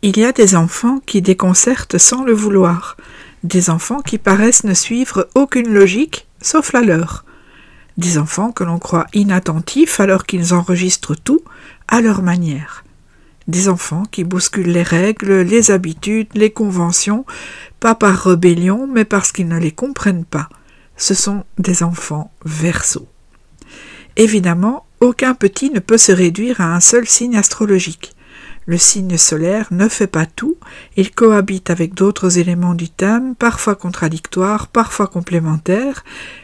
Il y a des enfants qui déconcertent sans le vouloir, des enfants qui paraissent ne suivre aucune logique, sauf la leur, des enfants que l'on croit inattentifs alors qu'ils enregistrent tout à leur manière, des enfants qui bousculent les règles, les habitudes, les conventions, pas par rébellion, mais parce qu'ils ne les comprennent pas. Ce sont des enfants Verseau. Évidemment, aucun petit ne peut se réduire à un seul signe astrologique. Le signe solaire ne fait pas tout, il cohabite avec d'autres éléments du thème, parfois contradictoires, parfois complémentaires,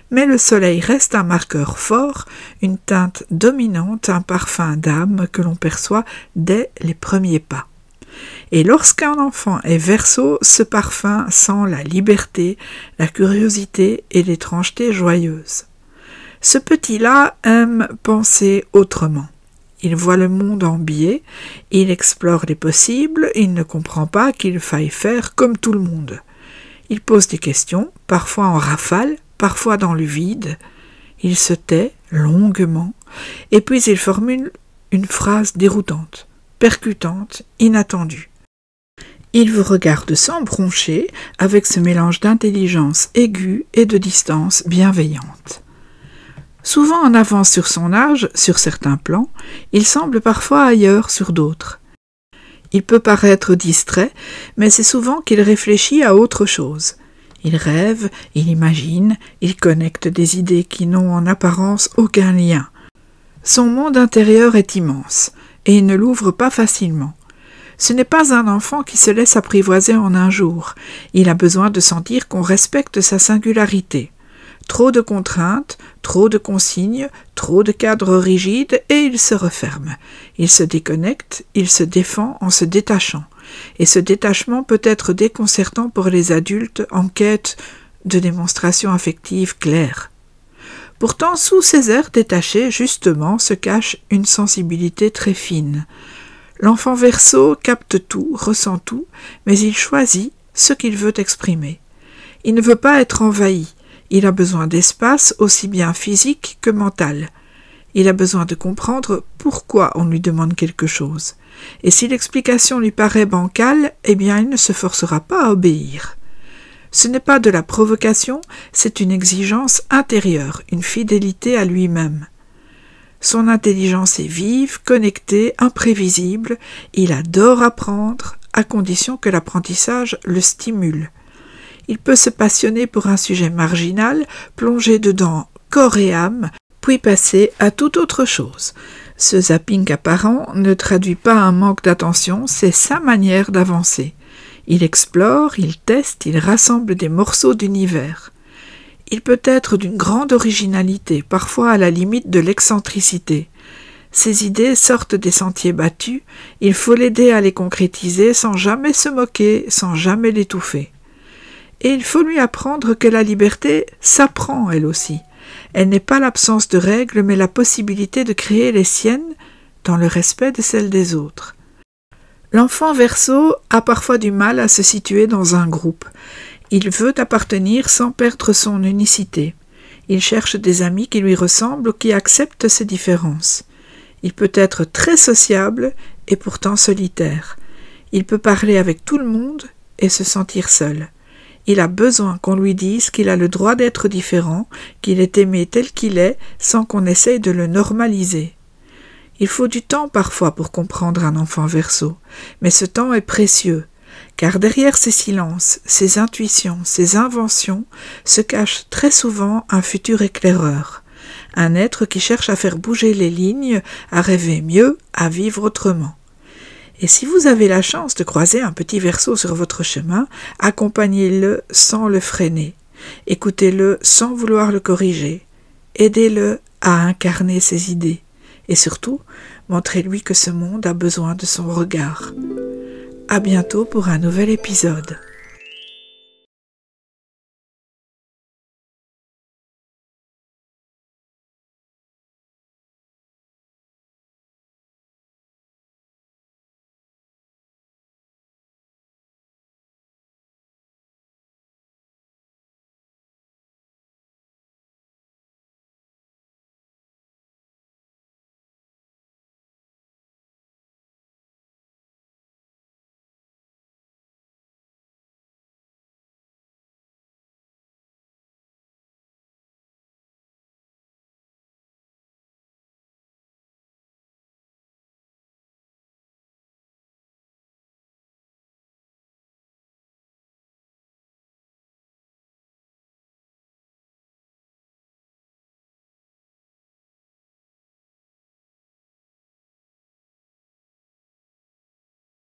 mais le soleil reste un marqueur fort, une teinte dominante, un parfum d'âme que l'on perçoit dès les premiers pas. Et lorsqu'un enfant est Verseau, ce parfum sent la liberté, la curiosité et l'étrangeté joyeuse. Ce petit-là aime penser autrement. Il voit le monde en biais, il explore les possibles, il ne comprend pas qu'il faille faire comme tout le monde. Il pose des questions, parfois en rafale, parfois dans le vide. Il se tait longuement, et puis il formule une phrase déroutante, percutante, inattendue. Il vous regarde sans broncher, avec ce mélange d'intelligence aiguë et de distance bienveillante. Souvent en avance sur son âge, sur certains plans, il semble parfois ailleurs sur d'autres. Il peut paraître distrait, mais c'est souvent qu'il réfléchit à autre chose. Il rêve, il imagine, il connecte des idées qui n'ont en apparence aucun lien. Son monde intérieur est immense, et il ne l'ouvre pas facilement. Ce n'est pas un enfant qui se laisse apprivoiser en un jour. Il a besoin de sentir qu'on respecte sa singularité. Trop de contraintes, trop de consignes, trop de cadres rigides, et il se referme. Il se déconnecte, il se défend en se détachant. Et ce détachement peut être déconcertant pour les adultes en quête de démonstrations affectives claires. Pourtant, sous ces airs détachés, justement, se cache une sensibilité très fine. L'enfant Verseau capte tout, ressent tout, mais il choisit ce qu'il veut exprimer. Il ne veut pas être envahi. Il a besoin d'espace aussi bien physique que mental. Il a besoin de comprendre pourquoi on lui demande quelque chose. Et si l'explication lui paraît bancale, eh bien il ne se forcera pas à obéir. Ce n'est pas de la provocation, c'est une exigence intérieure, une fidélité à lui-même. Son intelligence est vive, connectée, imprévisible. Il adore apprendre, à condition que l'apprentissage le stimule. Il peut se passionner pour un sujet marginal, plonger dedans corps et âme, puis passer à toute autre chose. Ce zapping apparent ne traduit pas un manque d'attention, c'est sa manière d'avancer. Il explore, il teste, il rassemble des morceaux d'univers. Il peut être d'une grande originalité, parfois à la limite de l'excentricité. Ses idées sortent des sentiers battus, il faut l'aider à les concrétiser sans jamais se moquer, sans jamais l'étouffer. Et il faut lui apprendre que la liberté s'apprend elle aussi. Elle n'est pas l'absence de règles, mais la possibilité de créer les siennes dans le respect de celles des autres. L'enfant Verseau a parfois du mal à se situer dans un groupe. Il veut appartenir sans perdre son unicité. Il cherche des amis qui lui ressemblent ou qui acceptent ses différences. Il peut être très sociable et pourtant solitaire. Il peut parler avec tout le monde et se sentir seul. Il a besoin qu'on lui dise qu'il a le droit d'être différent, qu'il est aimé tel qu'il est, sans qu'on essaye de le normaliser. Il faut du temps parfois pour comprendre un enfant Verseau, mais ce temps est précieux, car derrière ses silences, ses intuitions, ses inventions, se cache très souvent un futur éclaireur, un être qui cherche à faire bouger les lignes, à rêver mieux, à vivre autrement. Et si vous avez la chance de croiser un petit Verseau sur votre chemin, accompagnez-le sans le freiner, écoutez-le sans vouloir le corriger, aidez-le à incarner ses idées, et surtout, montrez-lui que ce monde a besoin de son regard. À bientôt pour un nouvel épisode.